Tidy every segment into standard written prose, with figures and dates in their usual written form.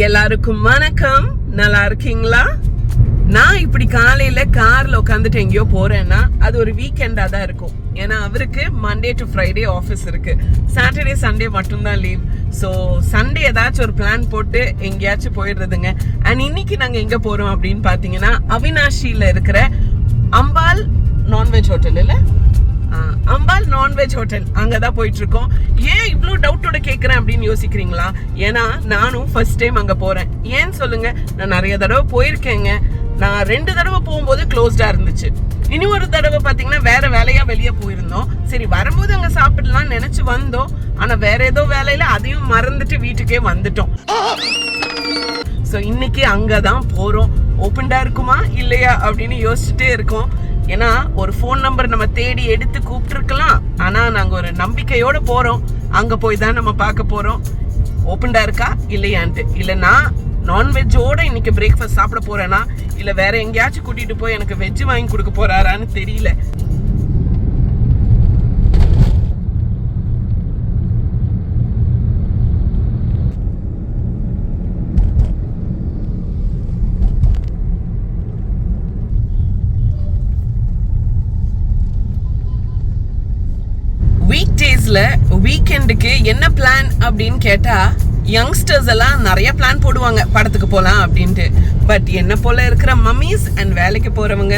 எல்லாருக்கும் வணக்கம். நல்லா இருக்கீங்களா? நான் இப்படி காலையில கார்ல உட்காந்துட்டு எங்கேயோ போறேன்னா அது ஒரு வீக்கெண்டா தான் இருக்கும். ஏன்னா அவருக்கு மண்டே டு ஃப்ரைடே ஆஃபீஸ் இருக்கு, சாட்டர்டே சண்டே மட்டும்தான் லீவ். ஸோ சண்டே ஏதாச்சும் ஒரு பிளான் போட்டு எங்கேயாச்சும் போயிடுறதுங்க. அண்ட் இன்னைக்கு நாங்க எங்க போறோம் அப்படின்னு பாத்தீங்கன்னா அவினாஷியில இருக்கிற அம்பாள் நான்வெஜ் ஹோட்டல் இல்ல அம்பாள் நான்வெஜ் ஹோட்டல் அங்கதான் போயிட்டு இருக்கோம். ஏன் இவ்வளவு டவுட்டோட கேட்கறேன் அப்படின்னு யோசிக்கிறீங்களா? ஏன்னா நானும் ஃபர்ஸ்ட் டைம் அங்க போறேன். ஏன்னு சொல்லுங்க, நான் நிறைய தடவை போயிருக்கேங்க. நான் 2 தடவை போகும்போது க்ளோஸ்டா இருந்துச்சு. இனி ஒரு தடவை பாத்தீங்கன்னா வேற வேலையா வெளியே போயிருந்தோம். சரி வரும்போது அங்க சாப்பிடலாம் நினைச்சு வந்தோம். ஆனா வேற ஏதோ வேலையில அதையும் மறந்துட்டு வீட்டுக்கே வந்துட்டோம். ஸோ இன்னைக்கு அங்கதான் போறோம். ஓப்பன்டா இருக்குமா இல்லையா அப்படின்னு யோசிச்சுட்டே இருக்கோம். ஏன்னா ஒரு ஃபோன் நம்பர் நம்ம தேடி எடுத்து கூப்பிட்டு இருக்கலாம். ஆனா நாங்க ஒரு நம்பிக்கையோட போறோம். அங்க போய் தான் நம்ம பார்க்க போறோம் ஓப்பன்டா இருக்கா இல்லையான்ட்டு. இல்லைன்னா நான்வெஜ்ஜோட இன்னைக்கு பிரேக்ஃபாஸ்ட் சாப்பிட போறேன்னா இல்ல வேற எங்கேயாச்சும் கூட்டிட்டு போய் எனக்கு வெஜ் வாங்கி கொடுக்க போறாரான்னு தெரியல. வீக்டேஸ்ல வீக்கெண்டுக்கு என்ன பிளான் அப்படின்னு கேட்டா யங்ஸ்டர்ஸ் எல்லாம் நிறைய பிளான் போடுவாங்க படத்துக்கு போலாம் அப்படின்ட்டு. பட் என்ன போல இருக்கிற மம்மிஸ் அண்ட் வேலைக்கு போறவங்க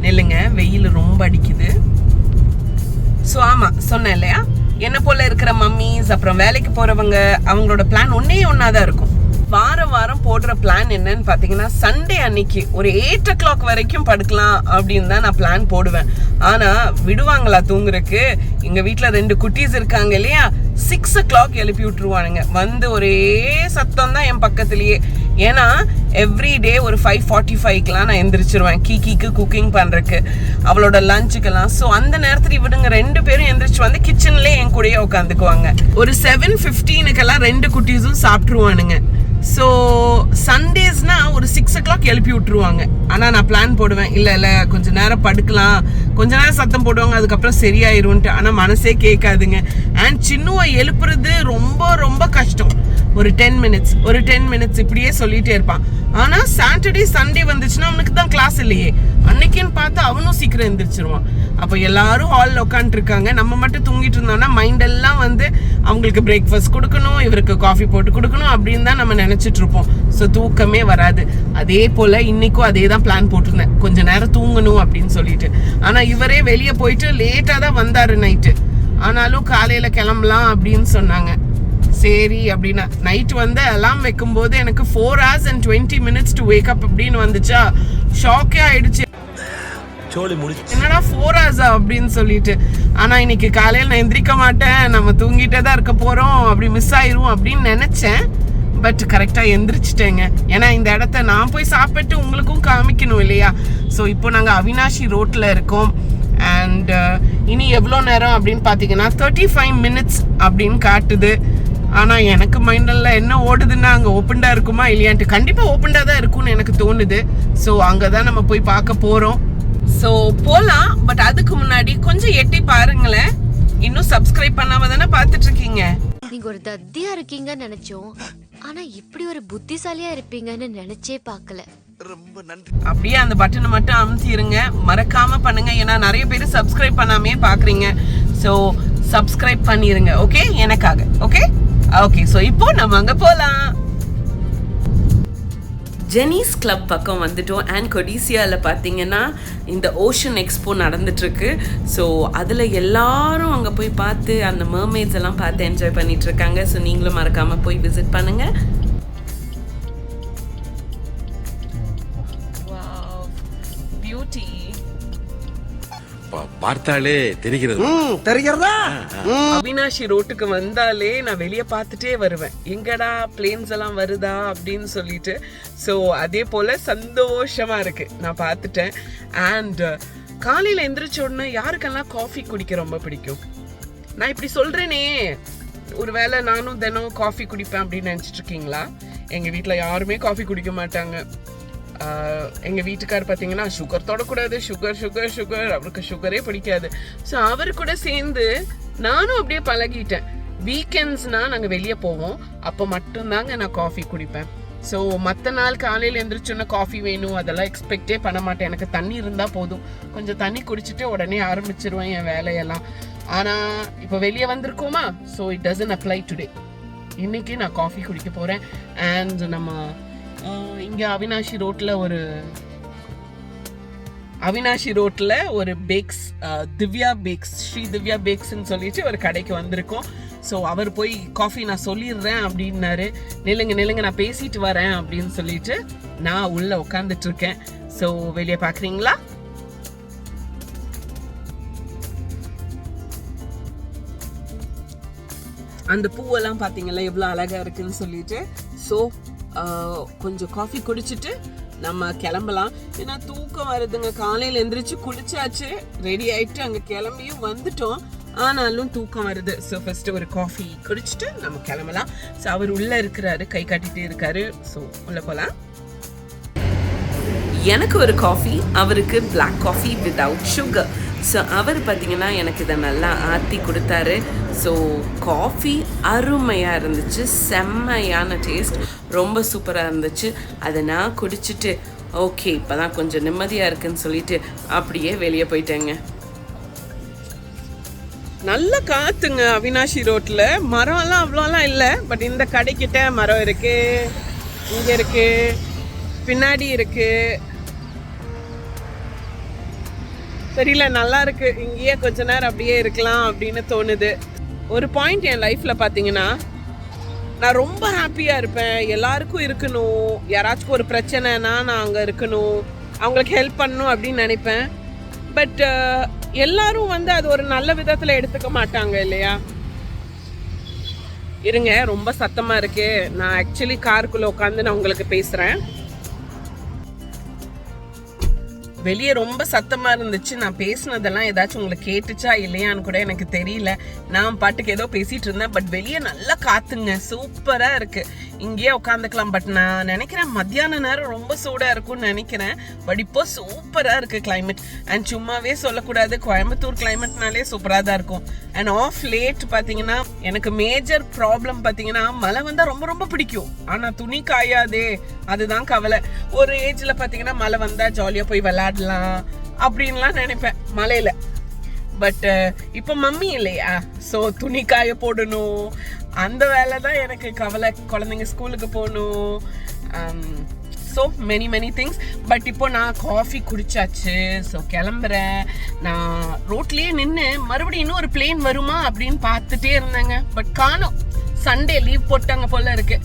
நில்லுங்க, வெயில் ரொம்ப அடிக்குது. ஸோ ஆமா சொன்னேன் இல்லையா, என்ன போல இருக்கிற மம்மிஸ் அப்புறம் வேலைக்கு போறவங்க அவங்களோட பிளான் ஒன்னாதான் இருக்கும். வாரம் வாரம் போடுற பிளான் என்னன்னு பாத்தீங்கன்னா சண்டே அன்னைக்கு ஒரு 8 o'clock வரைக்கும் படுக்கலாம் அப்படின்னு தான் நான் பிளான் போடுவேன். ஆனா விடுவாங்களா தூங்குறதுக்கு? எங்க வீட்டுல 2 குட்டீஸ் இருக்காங்க இல்லையா, 6 o'clock எழுப்பி விட்டுருவானுங்க. வந்து ஒரே சத்தம் தான் என் பக்கத்துலயே. ஏன்னா எவ்ரிடே ஒரு 5:45க்கெல்லாம் நான் எந்திரிச்சிருவேன் கீக்கு குக்கிங் பண்றதுக்கு, அவளோட லஞ்சுக்கெல்லாம். ஸோ அந்த நேரத்துல இவடுங்க 2 பேரும் எந்திரிச்சு வந்து கிச்சன்ல என் கூடயே உட்காந்துக்குவாங்க. ஒரு 7:15க்கெல்லாம் 2 குட்டீஸும் சாப்பிட்டுருவானுங்க. ஸோ சண்டேஸ்னா ஒரு 6 o'clock எழுப்பி விட்டுருவாங்க. ஆனால் நான் பிளான் போடுவேன், இல்லை கொஞ்ச நேரம் படுக்கலாம், கொஞ்ச நேரம் சத்தம் போடுவாங்க, அதுக்கப்புறம் சரியாயிரும்ட்டு. ஆனால் மனசே கேட்காதுங்க. அண்ட் சின்னுவை எழுப்புறது ரொம்ப ரொம்ப கஷ்டம். ஒரு 10 minutes இப்படியே சொல்லிட்டே இருப்பான். ஆனால் சாட்டர்டே சண்டே வந்துச்சுன்னா அவனுக்கு தான் கிளாஸ் இல்லையே, அன்னைக்குன்னு பார்த்து அவனும் சீக்கிரம் எந்திரிச்சிருவான். அப்போ எல்லாரும் ஹாலில் உட்காந்துருக்காங்க, நம்ம மட்டும் தூங்கிட்டு இருந்தோம்னா மைண்ட் எல்லாம் வந்து அவங்களுக்கு பிரேக்ஃபாஸ்ட் கொடுக்கணும், இவருக்கு காஃபி போட்டு கொடுக்கணும் அப்படின்னு தான் நம்ம நினைச்சிட்டு இருப்போம். ஸோ தூக்கமே வராது. அதே போல இன்னைக்கும் அதே தான் பிளான் போட்டிருந்தேன், கொஞ்ச நேரம் தூங்கணும் அப்படின்னு சொல்லிட்டு. ஆனால் இவரே வெளியே போயிட்டு லேட்டாக தான் வந்தாரு நைட்டு. ஆனாலும் காலையில கிளம்பலாம் அப்படின்னு சொன்னாங்க. சரி அப்படின்னா நைட் வந்து அலாம் வைக்கும் போது எனக்கு 4 hours and 20 minutes to wake up அப்படின்னு வந்துச்சா, ஷாக்கே ஆயிடுச்சு. என்னடா 4 hours அப்படின்னு சொல்லிட்டு. ஆனா இன்னைக்கு காலையில நான் எந்திரிக்க மாட்டேன், நம்ம தூங்கிட்டே தான் இருக்க போறோம், அப்படி மிஸ் ஆயிரும் அப்படின்னு நினைச்சேன். பட் கரெக்டா எந்திரிச்சிட்டேங்க. ஏன்னா இந்த இடத்த நான் போய் சாப்பிட்டு உங்களுக்கும் காமிக்கணும் இல்லையா. ஸோ இப்போ நாங்கள் அவினாஷி ரோட்ல இருக்கோம். அண்ட் இனி எவ்வளோ நேரம் அப்படின்னு பார்த்தீங்கன்னா 35 minutes அப்படின்னு காட்டுது. ஆனால் எனக்கு மைண்டில் என்ன ஓடுதுன்னா அங்கே ஓப்பன்டா இருக்குமா இல்லையான்ட்டு. கண்டிப்பாக ஓப்பன்டா தான் இருக்கும்னு எனக்கு தோணுது. ஸோ அங்கே தான் நம்ம போய் பார்க்க போகிறோம். ஸோ போகலாம். பட் அதுக்கு முன்னாடி கொஞ்சம் எட்டி பாருங்களேன். இன்னும் சப்ஸ்கிரைப் பண்ணாம தானே பார்த்துட்டு இருக்கீங்க. நீங்க ஒரு தத்தியா இருக்கீங்கன்னு நினைச்சோம், ஆனா இப்படி ஒரு புத்திசாலியா இருப்பீங்கன்னு நினைச்சே பார்க்கல. ரொம்ப நன்றி. அப்படியே அந்த பட்டனை மட்டும் அமுத்திடுங்க, மறக்காம பண்ணுங்க. ஏன்னா நிறைய பேர் சப்ஸ்கிரைப் பண்ணாமே பாக்குறீங்க. ஸோ சப்ஸ்கிரைப் பண்ணிருங்க, ஓகே, எனக்காக. ஓகே ஸோ இப்போ நம்ம அங்க போலாம். ஜெனிஸ் கிளப் பக்கம் வந்துட்டோம். அண்ட் கொடிசியாவில் பார்த்தீங்கன்னா இந்த ஓஷன் எக்ஸ்போ நடந்துட்டுருக்கு. ஸோ அதில் எல்லாரும் அங்கே போய் பார்த்து அந்த மர்மெய்ட்ஸ் எல்லாம் பார்த்து என்ஜாய் பண்ணிகிட்ருக்காங்க. ஸோ நீங்களும் மறக்காமல் போய் விசிட் பண்ணுங்கள். பியூட்டி பார்த்தாலே தெரிகிறதா? அவினாஷி ரோட்டுக்கு வந்தாலே நான் வெளியே பார்த்துட்டே வருவேன், எங்கடா பிளேன்ஸ் எல்லாம் வருதா அப்படின்னு சொல்லிட்டு. ஸோ அதே போல சந்தோஷமா இருக்கு, நான் பார்த்துட்டேன். அண்ட் காலையில எந்திரிச்ச உடனே யாருக்கெல்லாம் காஃபி குடிக்க ரொம்ப பிடிக்கும்? நான் இப்படி சொல்றேனே, ஒருவேளை நானும் தினம் காஃபி குடிப்பேன் அப்படின்னு நினைச்சிட்டு இருக்கீங்களா? எங்க வீட்டுல யாருமே காஃபி குடிக்க மாட்டாங்க. எங்கள் வீட்டுக்கார் பார்த்தீங்கன்னா சுகர் தொடக்கூடாது, சுகர் அவருக்கு சுகரே பிடிக்காது. ஸோ அவரு கூட சேர்ந்து நானும் அப்படியே பழகிட்டேன். வீக்கெண்ட்ஸ்னா நாங்கள் வெளியே போவோம், அப்போ மட்டும்தாங்க நான் காஃபி குடிப்பேன். ஸோ மற்ற நாள் காலையில் எழுந்திரிச்சோன்னா காஃபி வேணும் அதெல்லாம் எக்ஸ்பெக்டே பண்ண மாட்டேன். எனக்கு தண்ணி இருந்தால் போதும், கொஞ்சம் தண்ணி குடிச்சிட்டு உடனே ஆரம்பிச்சிருவேன் என் வேலையெல்லாம். ஆனால் இப்போ வெளியே வந்திருக்கோமா, so it doesn't apply today. இன்னைக்கு நான் காஃபி குடிக்க போகிறேன். அண்ட் நம்ம இங்கே அவினாஷி ரோட்டில் ஒரு பேக்ஸ், திவ்யா பேக்ஸ், ஸ்ரீ திவ்யா பேக்ஸ்ன்னு சொல்லிட்டு ஒரு கடைக்கு வந்திருக்கோம். ஸோ அவர் போய் காஃபி நான் சொல்லிடுறேன் அப்படின்னாரு. நில்லுங்க நான் பேசிட்டு வரேன் அப்படின்னு சொல்லிட்டு நான் உள்ள உட்காந்துட்டு இருக்கேன். ஸோ வெளியே பார்க்குறீங்களா? அந்த பூவெல்லாம் பார்த்தீங்களா எவ்வளோ அழகாக இருக்குன்னு சொல்லிட்டு. ஸோ கொஞ்சம் காஃபி குடிச்சிட்டு நம்ம கிளம்பலாம். ஏன்னா தூக்கம் வருதுங்க. காலையில் எந்திரிச்சு குளிச்சாச்சு, ரெடி ஆயிட்டு அங்கே கிளம்பியும் வந்துட்டோம், ஆனாலும் தூக்கம் வருது. ஸோ ஃபர்ஸ்ட் ஒரு காஃபி குடிச்சிட்டு நம்ம கிளம்பலாம். ஸோ அவர் உள்ள இருக்கிறாரு, கை காட்டிகிட்டே இருக்காரு. ஸோ உள்ள போகலாம். எனக்கு ஒரு காஃபி, அவருக்கு black coffee without sugar. So அவர் பார்த்தீங்கன்னா எனக்கு இதை நல்லா ஆற்றி கொடுத்தாரு. ஸோ காஃபி அருமையாக இருந்துச்சு, செம்மையான டேஸ்ட், ரொம்ப சூப்பராக இருந்துச்சு. அதை நான் குடிச்சிட்டு ஓகே இப்போ தான் கொஞ்சம் நிம்மதியாக இருக்குன்னு சொல்லிட்டு அப்படியே வெளியே போயிட்டேங்க. நல்ல காத்துங்க அவினாஷி ரோட்டில். மரம்லாம் அவ்வளோலாம் இல்லை, பட் இந்த கடைக்கிட்ட மரம் இருக்கு, இங்கே இருக்கு, பின்னாடி இருக்கு. தெரியல, நல்லா இருக்கு. இங்கேயே கொஞ்ச நேரம் அப்படியே இருக்கலாம் அப்படின்னு தோணுது. ஒரு பாயிண்ட் என் லைஃப்ல பார்த்தீங்கன்னா, நான் ரொம்ப ஹாப்பியாக இருப்பேன். எல்லாருக்கும் இருக்கணும், யாராச்சும் ஒரு பிரச்சனைனா நான் அங்கே இருக்கணும், அவங்களுக்கு ஹெல்ப் பண்ணணும் அப்படின்னு நினைப்பேன். பட் எல்லாரும் வந்து அது ஒரு நல்ல விதத்தில் எடுத்துக்க மாட்டாங்க இல்லையா? இருங்க, ரொம்ப சத்தமாக இருக்கு. நான் ஆக்சுவலி காருக்குள்ளே உட்காந்து நான் உங்களுக்கு பேசுகிறேன். வெளியே ரொம்ப சத்தமாக இருந்துச்சு. நான் பேசினதெல்லாம் ஏதாச்சும் உங்களுக்கு கேட்டுச்சா இல்லையான்னு கூட எனக்கு தெரியல. நான் பாட்டுக்கு ஏதோ பேசிகிட்டு இருந்தேன். பட் வெளியே நல்லா காத்துங்க, சூப்பராக இருக்குது. இங்கேயே உட்காந்துக்கலாம். பட் நான் நினைக்கிறேன் மத்தியான நேரம் ரொம்ப சூடாக இருக்கும்னு நினைக்கிறேன். பட் இப்போ சூப்பராக இருக்குது கிளைமேட். அண்ட் சும்மாவே சொல்லக்கூடாது, கோயம்புத்தூர் கிளைமேட்னாலே சூப்பராக தான் இருக்கும். அண்ட் ஆஃப் லேட் பார்த்தீங்கன்னா எனக்கு மேஜர் ப்ராப்ளம் பார்த்தீங்கன்னா, மழை வந்தால் ரொம்ப ரொம்ப பிடிக்கும், ஆனால் துணி காயாதே, அதுதான் கவலை. ஒரு ஏஜில் பார்த்தீங்கன்னா மழை வந்தால் ஜாலியாக போய் விளையாடலாம் அப்படின்லாம் நினைப்பேன் மழையில. பட் இப்போ மம்மி இல்லையா, ஸோ துணி காய போடணும், அந்த வேலை தான் எனக்கு கவலை. குழந்தைங்க ஸ்கூலுக்கு போகணும், ஸோ மெனி திங்ஸ். பட் இப்போ நான் காஃபி குடிச்சாச்சு, ஸோ கிளம்புறேன். நான் ரோட்லேயே நின்று மறுபடியும் இன்னும் ஒரு பிளேன் வருமா அப்படின்னு பார்த்துட்டே இருந்தேங்க. பட் காணோம், சண்டே லீவ் போட்டாங்க போல இருக்கு.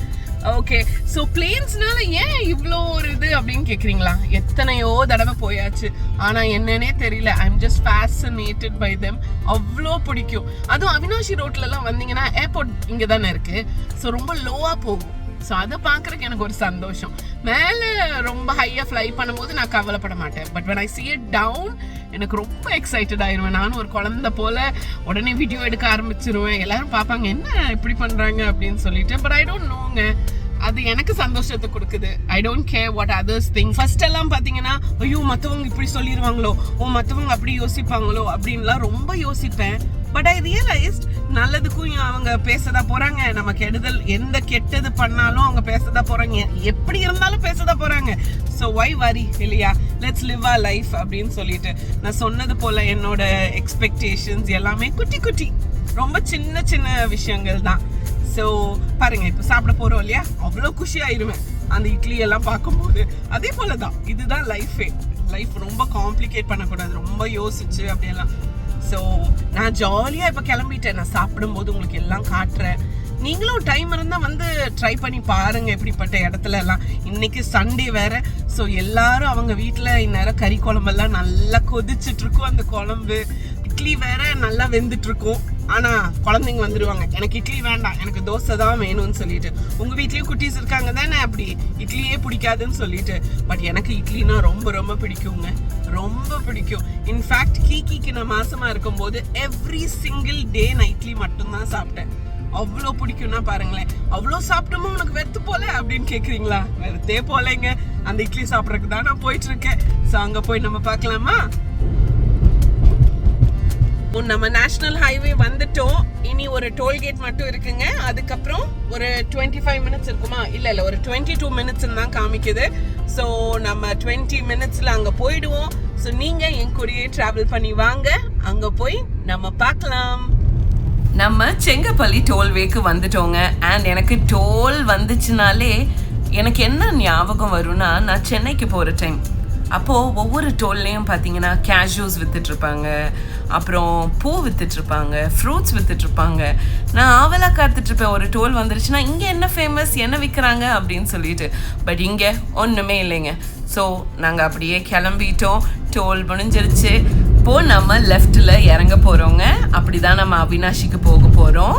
ஓகே, ஸோ பிளேன்ஸ்னால ஏன் இவ்வளோ ஒரு இது அப்படின்னு கேட்குறீங்களா? எத்தனையோ தடவை போயாச்சு, ஆனால் என்னன்னே தெரியல. I am just fascinated by them. அவ்வளோ பிடிக்கும். அதுவும் அவினாஷி ரோட்லலாம் வந்தீங்கன்னா ஏர்போர்ட் இங்கே தானே இருக்குது, ஸோ ரொம்ப லோவாக போகும். ஸோ அதை பார்க்குறக்கு எனக்கு ஒரு சந்தோஷம். மேலே ரொம்ப ஹையாக ஃப்ளை பண்ணும்போது நான் கவலைப்பட மாட்டேன். But when I see it down எனக்கு ரொம்ப எக்ஸைட்டட் ஆயிடுவேன். நானும் ஒரு குழந்தை போல் உடனே வீடியோ எடுக்க ஆரம்பிச்சிருவேன். எல்லாரும் பார்ப்பாங்க என்ன இப்படி பண்ணுறாங்க அப்படின்னு சொல்லிட்டு. பட் ஐ டோன்ட் நோங்க, அது எனக்கு சந்தோஷத்தை கொடுக்குது. I don't care what others think. First எல்லாம் பார்த்தீங்கன்னா, ஐயோ மற்றவங்க இப்படி சொல்லிடுவாங்களோ, மற்றவங்க அப்படி யோசிப்பாங்களோ அப்படின்லாம் ரொம்ப யோசிப்பேன். பட் ஐ ரியலைஸ்ட் நல்லதுக்கும் அவங்க பேசதா போறாங்க, நம்ம கெடுதல் எந்த கெட்டது பண்ணாலும் அவங்க பேசதா போறாங்க, எப்படி இருந்தாலும் பேசதா போறாங்க. ஸோ வை வரி இல்லையா? லெட்ஸ் லிவ் ஆர் லைஃப் அப்படின்னு சொல்லிட்டு நான் சொன்னது போல என்னோட எக்ஸ்பெக்டேஷன்ஸ் எல்லாமே குட்டி குட்டி ரொம்ப சின்ன சின்ன விஷயங்கள் தான். ஸோ பாருங்க, இப்போ சாப்பிட போறோம் இல்லையா, அவ்வளோ குஷி ஆயிருவேன் அந்த இட்லி எல்லாம் பார்க்கும்போது. அதே போல தான் இதுதான் லைஃபே. லைஃப் ரொம்ப காம்ப்ளிகேட் பண்ணக்கூடாது, ரொம்ப யோசிச்சு அப்படியெல்லாம். ஸோ நான் ஜாலியாக இப்போ கிளம்பிட்டேன். நான் சாப்பிடும்போது உங்களுக்கு எல்லாம் காட்டுறேன். நீங்களும் டைம் இருந்தால் வந்து ட்ரை பண்ணி பாருங்க இப்படிப்பட்ட இடத்துல எல்லாம். இன்னைக்கு சண்டே வேற, ஸோ எல்லாரும் அவங்க வீட்டில் இந்நேரம் கறி குழம்பெல்லாம் நல்லா கொதிச்சுட்டு இருக்கும். அந்த குழம்பு இட்லி வேற நல்லா வெந்துட்டு இருக்கும். ஆனால் குழந்தைங்க வந்துடுவாங்க, எனக்கு இட்லி வேண்டாம், எனக்கு தோசை தான் வேணும்னு சொல்லிட்டு. உங்கள் வீட்லேயும் குட்டீஸ் இருக்காங்க தானே அப்படி இட்லியே பிடிக்காதுன்னு சொல்லிட்டு. பட் எனக்கு இட்லினா ரொம்ப ரொம்ப பிடிக்குங்க, ரொம்ப பிடிக்கும். இன்ஃபேக்ட் கீக்கிக்கு நான் மாசமாக இருக்கும்போது எவ்ரி சிங்கிள் டே நான் இட்லி மட்டும்தான் சாப்பிட்டேன். அவ்வளோ பிடிக்கும்னா பாருங்களேன். அவ்வளோ சாப்பிட்டோமோ உனக்கு வெறுத்து போல அப்படின்னு கேட்குறீங்களா? வெறுத்தே போலேங்க, அந்த இட்லி சாப்பிட்றதுக்கு தான் நான் போயிட்டு இருக்கேன். ஸோ அங்கே போய் நம்ம பார்க்கலாமா? நம்ம நேஷனல் ஹைவே வந்துட்டோம். இனி ஒரு டோல்கேட் மட்டும் இருக்குங்க. அதுக்கப்புறம் ஒரு 25 மினிட்ஸ் இருக்குமா? இல்ல ஒரு 22 மினிட்ஸ் தான் காமிக்குது. ஸோ நம்ம 20 மினிட்ஸ்ல அங்க போயிடுவோம். ஸோ நீங்க என் கூடயே டிராவல் பண்ணி வாங்க, அங்க போய் நம்ம பார்க்கலாம். நம்ம செங்கப்பள்ளி டோல்வேக்கு வந்துட்டோங்க. அண்ட் எனக்கு டோல் வந்துச்சுனாலே எனக்கு என்ன ஞாபகம் வரும்னா, நான் சென்னைக்கு போகிற டைம் அப்போது ஒவ்வொரு டோல்லையும் பார்த்தீங்கன்னா கேஷ்யூஸ் விற்றுட்ருப்பாங்க, அப்புறம் பூ விற்றுட்ருப்பாங்க, ஃப்ரூட்ஸ் விற்றுட்ருப்பாங்க. நான் ஆவலாக காத்துட்ருப்பேன் ஒரு டோல் வந்துருச்சுன்னா இங்கே என்ன ஃபேமஸ், என்ன விற்கிறாங்க அப்படின்னு சொல்லிட்டு. பட் இங்கே ஒன்றுமே இல்லைங்க. ஸோ நாங்கள் அப்படியே கிளம்பிட்டோம். டோல் முடிஞ்சிருச்சு. இப்போது நம்ம லெஃப்டில் இறங்க போகிறோங்க. அப்படி தான் நம்ம அவினாஷிக்கு போக போகிறோம்.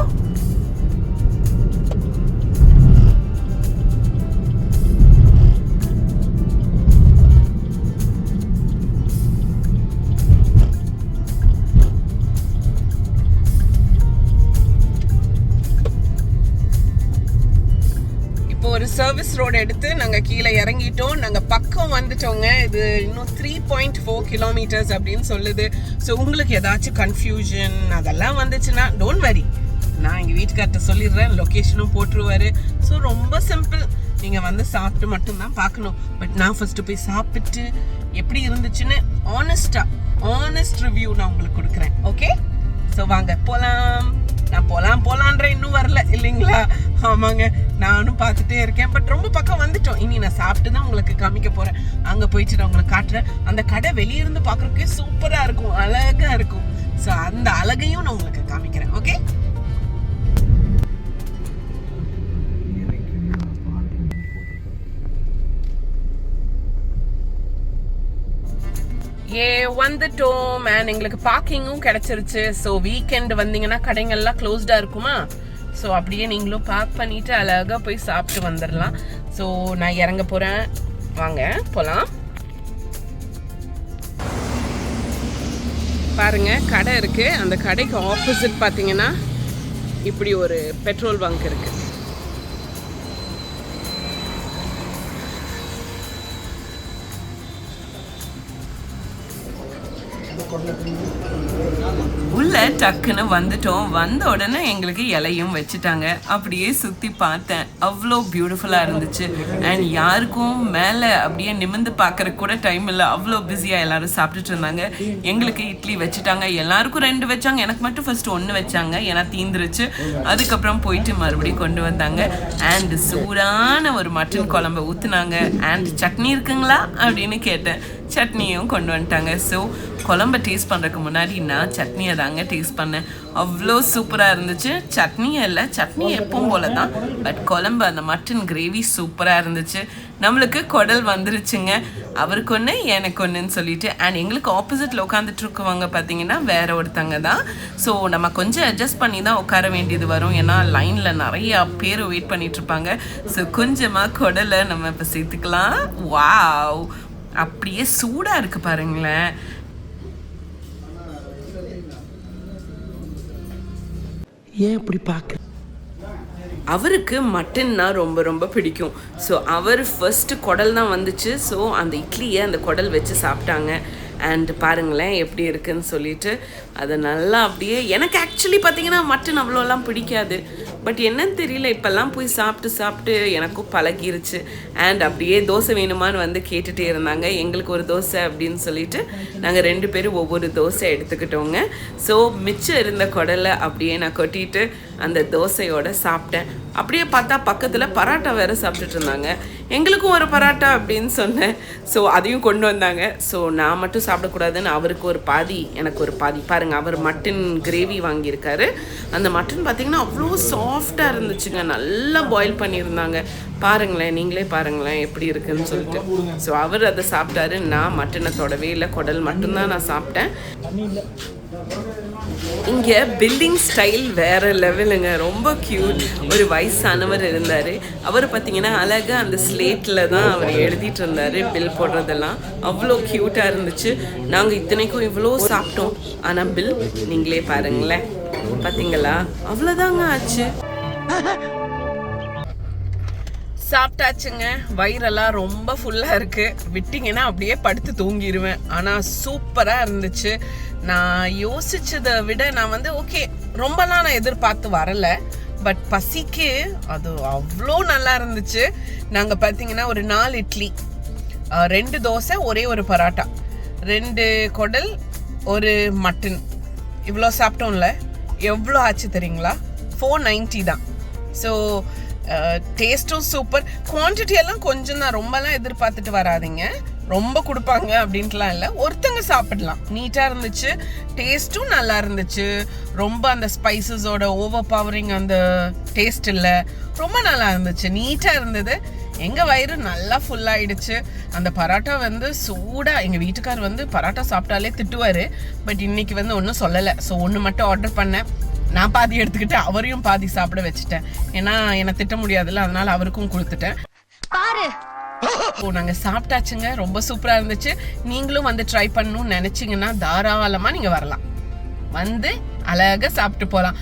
ஒரு சர்வீஸ் ரோடு எடுத்து நாங்கள் கீழே இறங்கிட்டோம். நாங்கள் பக்கம் வந்துட்டோங்க. இது இன்னும் 3.4 கிலோமீட்டர்ஸ் அப்படின்னு சொல்லுது. ஸோ உங்களுக்கு ஏதாச்சும் கன்ஃபியூஷன் அதெல்லாம் வந்துச்சுன்னா டோன்ட் வரி, நான் எங்கள் வீட்டுக்கார்ட்ட சொல்லிடுறேன், லொக்கேஷனும் போட்டுருவாரு. ஸோ ரொம்ப சிம்பிள், நீங்கள் வந்து சாப்பிட்டு மட்டும்தான் பார்க்கணும். பட் நான் ஃபர்ஸ்ட்டு போய் சாப்பிட்டு எப்படி இருந்துச்சுன்னு ஆனஸ்ட் ரிவ்யூ நான் உங்களுக்கு கொடுக்குறேன். ஓகே, ஸோ வாங்க போகலாம். நான் போலான்ற இன்னும் வரல இல்லைங்களா? ஆமாங்க, நானும் பார்த்துட்டே இருக்கேன். பட் ரொம்ப பக்கம் வந்துட்டோம். இனி நான் சாப்பிட்டு தான் உங்களுக்கு காமிக்க போகிறேன். அங்கே போயிட்டு நான் உங்களுக்கு காட்டுறேன். அந்த கடை வெளியிருந்து பார்க்குறதுக்கே சூப்பராக இருக்கும், அழகாக இருக்கும். ஸோ அந்த அழகையும் நான் உங்களுக்கு காமிக்கிறேன். ஓகே, வந்துட்டோம். அண்ட் எங்களுக்கு பார்க்கிங்கும் கிடைச்சிருச்சு. ஸோ வீக்கெண்ட் வந்தீங்கன்னா கடைங்கள்லாம் க்ளோஸ்டாக இருக்குமா? ஸோ அப்படியே நீங்களும் பார்க் பண்ணிட்டு அழகாக போய் சாப்பிட்டு வந்துடலாம். ஸோ நான் இறங்க போகிறேன், வாங்க போகலாம். பாருங்க, கடை இருக்கு. அந்த கடைக்கு ஆப்போசிட் பார்த்தீங்கன்னா இப்படி ஒரு பெட்ரோல் பங்க் இருக்கு. உள்ள டக்குன்னு வந்துட்டோம். வந்த உடனே எங்களுக்கு இலையும் வச்சுட்டாங்க. அப்படியே சுற்றி பார்த்தேன், அவ்வளோ பியூட்டிஃபுல்லாக இருந்துச்சு. அண்ட் யாருக்கும் மேலே அப்படியே நிமிர்ந்து பார்க்கறக்கு கூட டைம் இல்லை, அவ்வளோ பிஸியாக எல்லாரும் சாப்பிட்டுட்டு இருந்தாங்க. எங்களுக்கு இட்லி வச்சுட்டாங்க, எல்லாருக்கும் 2 வச்சாங்க. எனக்கு மட்டும் ஃபர்ஸ்ட் 1 வச்சாங்க, ஏன்னா தீந்துருச்சு. அதுக்கப்புறம் போயிட்டு மறுபடியும் கொண்டு வந்தாங்க. அண்ட் சூடான ஒரு மட்டன் குழம்பு ஊற்றுனாங்க. அண்ட் சட்னி இருக்குங்களா அப்படின்னு கேட்டேன், சட்னியும் கொண்டு வந்துட்டாங்க. ஸோ குழம்பை டேஸ்ட் பண்ணுறதுக்கு முன்னாடி நான் சட்னியை தாங்க டேஸ்ட் பண்ணேன். அவ்வளோ சூப்பராக இருந்துச்சு. சட்னியே இல்லை, சட்னி எப்பவும் போல தான், பட் குழம்பு அந்த மட்டன் கிரேவி சூப்பராக இருந்துச்சு. நம்மளுக்கு குடல் வந்துருச்சுங்க. அவருக்கு ஒன்று எனக்கு ஒன்றுன்னு சொல்லிட்டு. அண்ட் எங்களுக்கு ஆப்போசிட்டில் உட்காந்துட்டு இருக்கவங்க பார்த்தீங்கன்னா வேற ஒருத்தங்க தான். ஸோ நம்ம கொஞ்சம் அட்ஜஸ்ட் பண்ணி தான் உட்கார வேண்டியது வரும், ஏன்னா லைனில் நிறையா பேர் வெயிட் பண்ணிட்டு இருப்பாங்க. ஸோ கொஞ்சமாக குடலை நம்ம இப்போ சேர்த்துக்கலாம். வாவ், அப்படியே சூடாக இருக்குது பாருங்களேன். ஏன் இப்படி பார்க்க? அவருக்கு மட்டன்னா ரொம்ப ரொம்ப பிடிக்கும். ஸோ அவர் ஃபர்ஸ்ட்டு குடல் தான் வந்துச்சு. ஸோ அந்த இட்லியை அந்த குடல் வச்சு சாப்பிட்டாங்க. அண்ட் பாருங்களேன் எப்படி இருக்குன்னு சொல்லிட்டு அதை நல்லா அப்படியே. எனக்கு ஆக்சுவலி பார்த்தீங்கன்னா மட்டன் அவ்வளோலாம் பிடிக்காது, பட் என்னன்னு தெரியல, இப்போல்லாம் போய் சாப்பிட்டு எனக்கும் பழகிருச்சு. அண்ட் அப்படியே தோசை வேணுமான்னு வந்து கேட்டுகிட்டே இருந்தாங்க. எங்களுக்கு ஒரு தோசை அப்படின்னு சொல்லிட்டு நாங்கள் 2 பேரும் ஒவ்வொரு தோசை எடுத்துக்கிட்டோங்க. ஸோ மிச்சம் இருந்த குடலை அப்படியே நான் கொட்டிட்டு அந்த தோசையோடு சாப்பிட்டேன். அப்படியே பார்த்தா பக்கத்தில் பராட்டா வேறு சாப்பிட்டுட்டு இருந்தாங்க. எங்களுக்கும் ஒரு பராட்டா அப்படின்னு சொன்னேன். ஸோ அதையும் கொண்டு வந்தாங்க. ஸோ நான் மட்டும் சாப்பிடக்கூடாதுன்னு அவருக்கு ஒரு பாதி எனக்கு ஒரு பாதி. பாருங்கள், அவர் மட்டன் கிரேவி வாங்கியிருக்காரு. அந்த மட்டன் பார்த்திங்கன்னா அவ்வளோ சாஃப்டாக இருந்துச்சுங்க, நல்லா பாயில் பண்ணியிருந்தாங்க. பாருங்களேன், நீங்களே பாருங்களேன் எப்படி இருக்குன்னு சொல்லிட்டு. ஸோ அவர் அதை சாப்பிட்டாரு. நான் மட்டனை தொடவே இல்லை, குடல் மட்டும்தான் நான் சாப்பிட்டேன். இங்கே பில்டிங் ஸ்டைல் வேறு லெவலுங்க, ரொம்ப க்யூட். ஒரு வயசானவர் இருந்தார். அவர் பார்த்தீங்கன்னா அழகாக அந்த ஸ்லேட்டில் தான் அவர் எழுதிட்டு இருந்தார் பில் போடுறதெல்லாம். அவ்வளோ க்யூட்டாக இருந்துச்சு. நாங்கள் இத்தனைக்கும் இவ்வளோ சாப்பிட்டோம், ஆனால் பில் நீங்களே பாருங்களேன். பார்த்தீங்களா, அவ்வளோதாங்க ஆச்சு. சாப்பிட்டாச்சுங்க. வயிறெல்லாம் ரொம்ப ஃபுல்லா இருக்கு. விட்டிங்கன்னா அப்படியே படுத்து தூங்கிடுவேன். ஆனா சூப்பரா இருந்துச்சு. நான் யோசிச்சதை விட நான் வந்து ஓகே ரொம்பலாம் நான் எதிர்பார்த்து வரல. பட் பசிக்கு அது அவ்வளோ நல்லா இருந்துச்சு. நாங்கள் பார்த்தீங்கன்னா ஒரு 4 இட்லி, 2 தோசை, ஒரே ஒரு பரோட்டா, 2 குடல், ஒரு மட்டன், இவ்வளோ சாப்பிட்டோம்ல. எவ்வளோ ஆச்சு தெரியுங்களா? 490 தான். ஸோ டேஸ்ட்டும் சூப்பர். குவான்டிட்டி எல்லாம் கொஞ்சம் தான், ரொம்பலாம் எதிர்பார்த்துட்டு வராதிங்க. ரொம்ப கொடுப்பாங்க அப்படின்ட்டுலாம் இல்லை, ஒருத்தங்க சாப்பிடலாம். நீட்டாக இருந்துச்சு, டேஸ்ட்டும் நல்லா இருந்துச்சு. ரொம்ப அந்த ஸ்பைசஸோட ஓவர் பவரிங் அந்த டேஸ்ட் இல்லை, ரொம்ப நல்லா இருந்துச்சு, நீட்டாக இருந்தது. எங்கள் வயிறு நல்லா ஃபுல்லாகிடுச்சு. அந்த பரோட்டா வந்து சூடாக, எங்கள் வீட்டுக்கார் வந்து பரோட்டா சாப்பிட்டாலே திட்டுவார். பட் இன்னைக்கு வந்து ஒன்றும் சொல்லலை. ஸோ ஒன்று மட்டும் ஆர்டர் பண்ணேன். நான் பாதி எடுத்துக்கிட்டு அவரையும் பாதி சாப்பிட வச்சுட்டேன். ஏன்னா என்னை திட்ட முடியாதுல்ல, அதனால அவருக்கும் கொடுத்துட்டேன். நாங்க சாப்பிட்டாச்சுங்க. ரொம்ப சூப்பரா இருந்துச்சு. நீங்களும் வந்து ட்ரை பண்ணணும்னு நினைச்சீங்கன்னா தாராளமா நீங்க வரலாம், வந்து அழகா சாப்பிட்டு போகலாம்.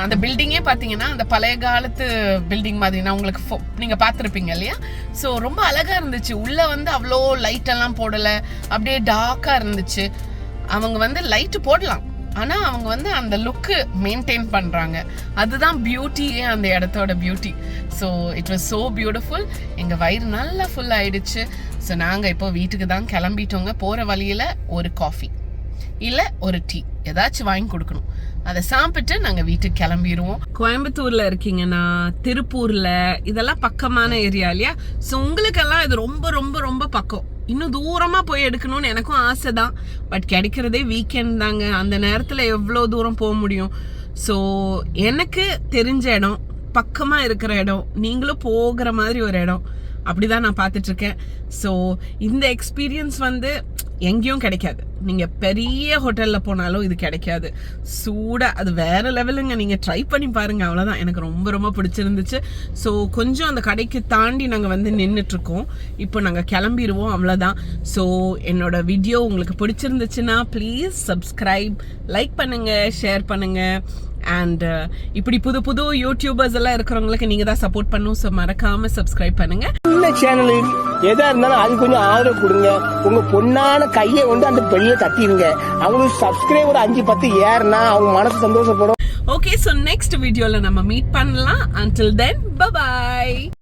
அந்த பில்டிங்கே பார்த்தீங்கன்னா அந்த பழைய காலத்து பில்டிங் மாதிரி நான் உங்களுக்கு நீங்கள் பார்த்துருப்பீங்க இல்லையா? ஸோ ரொம்ப அழகாக இருந்துச்சு. உள்ளே வந்து அவ்வளோ லைட்டெல்லாம் போடலை, அப்படியே டார்க்காக இருந்துச்சு. அவங்க வந்து லைட்டு போடலாம், ஆனால் அவங்க வந்து அந்த லுக்கு மெயின்டைன் பண்ணுறாங்க. அதுதான் பியூட்டியே, அந்த இடத்தோட beauty. So it was so beautiful. எங்கள் வயிறு நல்லா ஃபுல் ஆயிடுச்சு. ஸோ நாங்கள் இப்போ வீட்டுக்கு தான் கிளம்பிட்டோங்க. போகிற வழியில் ஒரு காஃபி இல்லை ஒரு டீ ஏதாச்சும் வாங்கி கொடுக்கணும். அதை சாப்பிட்டு நாங்கள் வீட்டுக்கு கிளம்பிடுவோம். கோயம்புத்தூரில் இருக்கீங்கன்னா, திருப்பூரில் இதெல்லாம் பக்கமான ஏரியா இல்லையா? ஸோ உங்களுக்கெல்லாம் இது ரொம்ப ரொம்ப ரொம்ப பக்கம். இன்னும் தூரமாக போய் எடுக்கணும்னு எனக்கும் ஆசை தான். பட் கிடைக்கிறதே வீக்கெண்ட் தாங்க. அந்த நேரத்தில் எவ்வளோ தூரம் போக முடியும்? ஸோ எனக்கு தெரிஞ்ச இடம், பக்கமாக இருக்கிற இடம், நீங்களும் போகிற மாதிரி ஒரு இடம், அப்படிதான் நான் பார்த்துட்ருக்கேன். ஸோ இந்த எக்ஸ்பீரியன்ஸ் வந்து எங்கேயும் கிடைக்காது. நீங்கள் பெரிய ஹோட்டலில் போனாலும் இது கிடைக்காது. சூடாக அது வேறு லெவலுங்க. நீங்கள் ட்ரை பண்ணி பாருங்கள். அவ்வளோதான். எனக்கு ரொம்ப ரொம்ப பிடிச்சிருந்துச்சு. ஸோ கொஞ்சம் அந்த கடைக்கு தாண்டி நாங்கள் வந்து நின்றுட்டுருக்கோம். இப்போ நாங்கள் கிளம்பிடுவோம், அவ்வளோதான். ஸோ என்னோட வீடியோ உங்களுக்கு பிடிச்சிருந்துச்சுன்னா ப்ளீஸ் சப்ஸ்கிரைப், லைக் பண்ணுங்கள், ஷேர் பண்ணுங்கள். அண்ட் இப்படி புது புது யூடியூபர்ஸ் எல்லாம் இருக்கிறவங்களுக்கு நீங்கள் தான் சப்போர்ட் பண்ணணும். ஸோ மறக்காமல் சப்ஸ்கிரைப் பண்ணுங்கள். இந்த சேனலு எதா இருந்தாலும் அது கொஞ்சம் ஆதரவு கொடுங்க. உங்க பொண்ணான கையை கொண்டு அந்த பெல்ல தட்டிடுங்க. அவங்களுக்கு சப்ஸ்கிரைபர் 5-10 ஏறுனா அவங்க மனசு சந்தோஷப்படும். ஓகே, ஸோ நெக்ஸ்ட் வீடியோவில் நம்ம மீட் பண்ணலாம். until then bye bye.